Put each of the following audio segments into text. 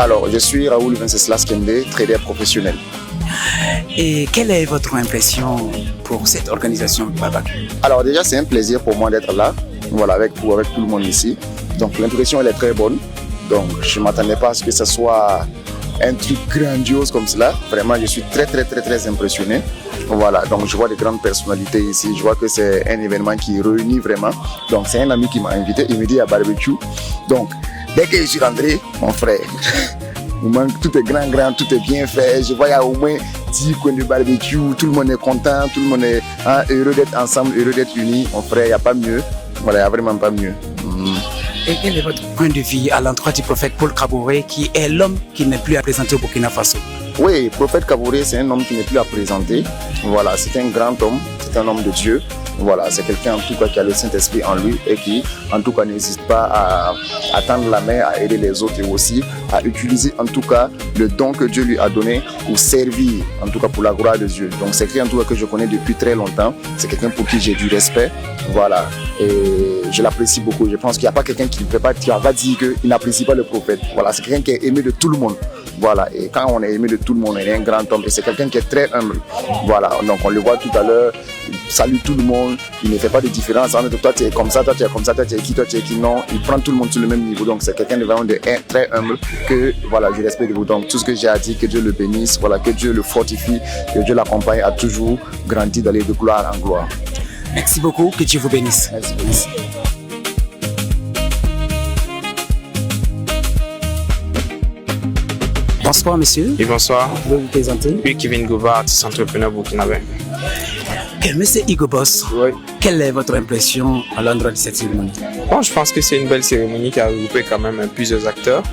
Alors, je suis Raoul Venceslas Kende, trader professionnel. Et quelle est votre impression pour cette organisation barbecue? Alors déjà, c'est un plaisir pour moi d'être là, voilà, avec tout le monde ici. Donc l'impression, elle est très bonne. Donc je ne m'attendais pas à ce que ce soit un truc grandiose comme cela. Vraiment, je suis très impressionné. Voilà, donc je vois de grandes personnalités ici. Je vois que c'est un événement qui réunit vraiment. Donc c'est un ami qui m'a invité, il me dit à barbecue. Donc dès que je suis rentré, mon frère, tout est grand, tout est bien fait. Je vois il y a au moins 10 coins de barbecue, tout le monde est content, tout le monde est heureux d'être ensemble, heureux d'être unis. Mon frère, il n'y a pas mieux. Voilà, il n'y a vraiment pas mieux. Et quel est votre point de vue à l'endroit du prophète Paul Kaboré, qui est l'homme qui n'est plus à présenter au Burkina Faso? Oui, le prophète Kaboré, c'est un homme qui n'est plus à présenter. Voilà, c'est un grand homme, c'est un homme de Dieu. Voilà, c'est quelqu'un en tout cas qui a le Saint-Esprit en lui et qui en tout cas n'hésite pas à tendre la main, à aider les autres et aussi à utiliser en tout cas le don que Dieu lui a donné pour servir, en tout cas pour la gloire de Dieu. Donc c'est quelqu'un en tout cas que je connais depuis très longtemps, c'est quelqu'un pour qui j'ai du respect, voilà, et je l'apprécie beaucoup. Je pense qu'il n'y a pas quelqu'un qui va dire qu'il n'apprécie pas le prophète. Voilà, c'est quelqu'un qui est aimé de tout le monde. Voilà, et quand on est aimé de tout le monde, il est un grand homme et c'est quelqu'un qui est très humble. Voilà, donc on le voit tout à l'heure, il salue tout le monde, il ne fait pas de différence entre toi tu es comme ça, toi tu es comme ça, toi tu es qui, non, il prend tout le monde sur le même niveau. Donc c'est quelqu'un de vraiment très humble que voilà, je respecte de vous. Donc tout ce que j'ai à dire, que Dieu le bénisse, voilà, que Dieu le fortifie, que Dieu l'accompagne à toujours grandir d'aller de gloire en gloire. Merci beaucoup, que Dieu vous bénisse. Merci. Bonsoir monsieur. Oui, bonsoir. Vous pouvez vous présenter? Oui, Kevin Gouba, artiste entrepreneur burkinabé. Monsieur Hugo Boss, oui. Quelle est votre impression à l'endroit de cette cérémonie? Bon, je pense que c'est une belle cérémonie qui a regroupé quand même plusieurs acteurs.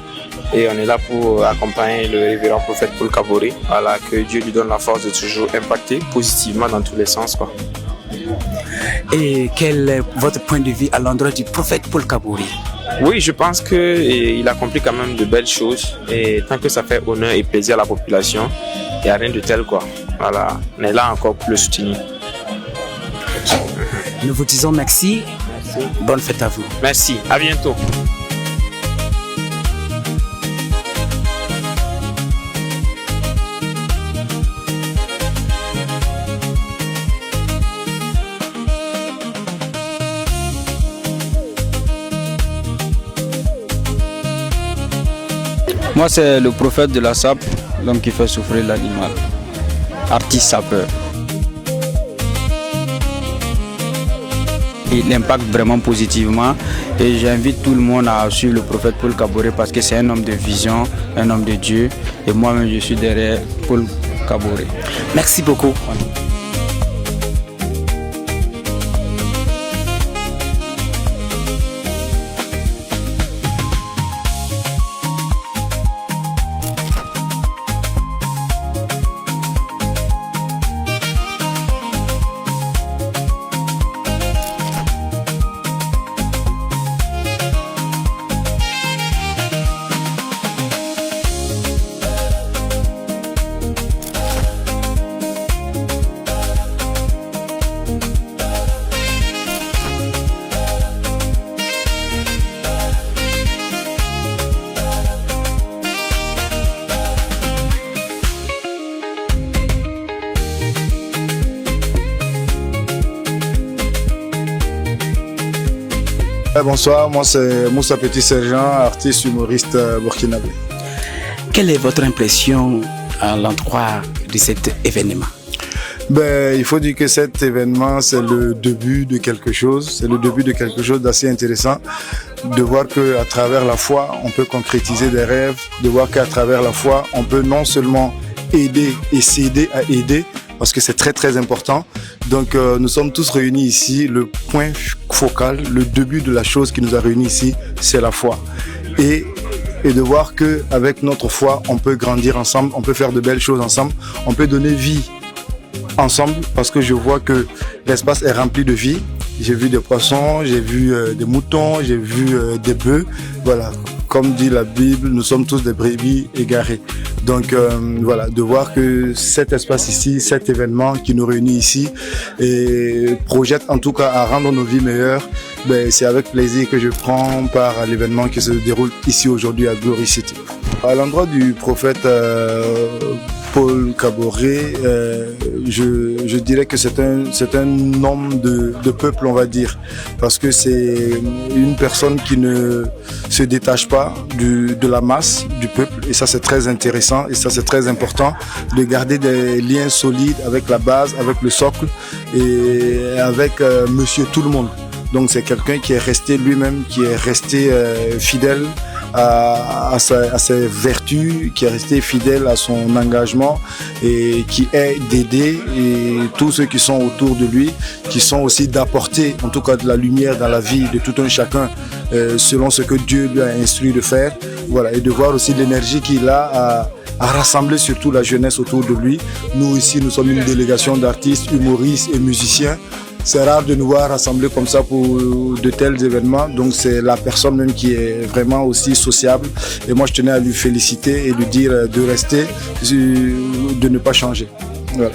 Et on est là pour accompagner le révérend prophète Paul Kaboré. Voilà, que Dieu lui donne la force de toujours impacter positivement dans tous les sens, quoi. Et quel est votre point de vue à l'endroit du prophète Paul Kaboré? Oui, je pense qu'il accomplit quand même de belles choses. Et tant que ça fait honneur et plaisir à la population, il n'y a rien de tel, quoi. Voilà, on est là encore pour le soutenir. Nous vous disons merci. Bonne fête à vous. Merci, à bientôt. Moi, c'est le prophète de la sape, donc qui fait souffrir l'animal. Artiste sapeur. Il impacte vraiment positivement et j'invite tout le monde à suivre le prophète Paul Kaboré parce que c'est un homme de vision, un homme de Dieu et moi-même je suis derrière Paul Kaboré. Merci beaucoup. Bonsoir, moi c'est Moussa Petit Sergent, artiste humoriste burkinabé. Quelle est votre impression à l'endroit de cet événement? Il faut dire que cet événement c'est le début de quelque chose, c'est le début de quelque chose d'assez intéressant, de voir qu'à travers la foi on peut concrétiser des rêves, de voir qu'à travers la foi on peut non seulement aider et s'aider à aider, parce que c'est très important. Donc nous sommes tous réunis ici, le point focal, le début de la chose qui nous a réunis ici, c'est la foi. Et de voir qu'avec notre foi, on peut grandir ensemble, on peut faire de belles choses ensemble, on peut donner vie ensemble, parce que je vois que l'espace est rempli de vie. J'ai vu des poissons, j'ai vu des moutons, j'ai vu des bœufs, voilà. Comme dit la Bible, nous sommes tous des brebis égarées. Donc voilà, de voir que cet espace ici, cet événement qui nous réunit ici et projette en tout cas à rendre nos vies meilleures, c'est avec plaisir que je prends part à l'événement qui se déroule ici aujourd'hui à Glory City. À l'endroit du prophète Paul Kaboré, je dirais que c'est un homme de peuple, on va dire, parce que c'est une personne qui ne se détache pas de la masse, du peuple, et ça c'est très intéressant, et ça c'est très important, de garder des liens solides avec la base, avec le socle, et avec monsieur tout le monde. Donc c'est quelqu'un qui est resté lui-même, qui est resté fidèle à ses vertus, qui est resté fidèle à son engagement et qui est d'aider et tous ceux qui sont autour de lui, qui sont aussi d'apporter en tout cas de la lumière dans la vie de tout un chacun selon ce que Dieu lui a instruit de faire. Voilà, et de voir aussi l'énergie qu'il a à rassembler surtout la jeunesse autour de lui. Nous ici, nous sommes une délégation d'artistes, humoristes et musiciens. C'est rare de nous voir rassemblés comme ça pour de tels événements. Donc c'est la personne même qui est vraiment aussi sociable. Et moi je tenais à lui féliciter et lui dire de rester, de ne pas changer. Voilà.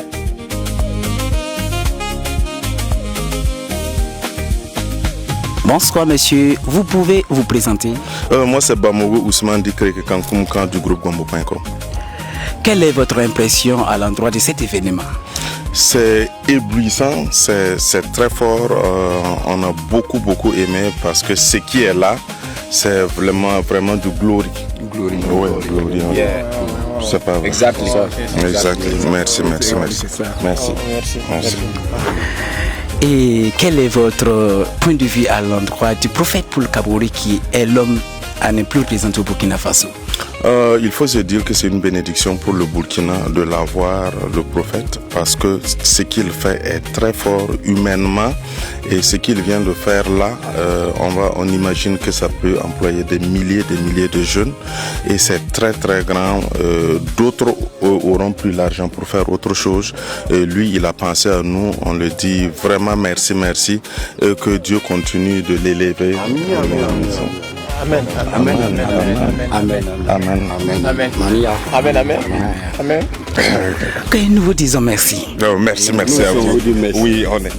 Bonsoir monsieur, vous pouvez vous présenter? Moi c'est Bamogo Ousmane Dikreke Kankoumkan du groupe Gombo.com. Quelle est votre impression à l'endroit de cet événement? C'est éblouissant, c'est très fort, on a beaucoup aimé parce que ce qui est là, c'est vraiment du glory. Glory. Oui, glory. Yeah. C'est pas vrai. Exactly. Merci. Et quel est votre point de vue à l'endroit du prophète Paul Kaboré qui est l'homme à ne plus présenter au Burkina Faso? Il faut se dire que c'est une bénédiction pour le Burkina de l'avoir, le prophète, parce que ce qu'il fait est très fort humainement et ce qu'il vient de faire là, on imagine que ça peut employer des milliers de jeunes et c'est très grand. D'autres auront plus l'argent pour faire autre chose. Et lui, il a pensé à nous, on le dit vraiment merci, que Dieu continue de l'élever. Amen. Que nous vous disons merci. Merci à vous. Oui, on est.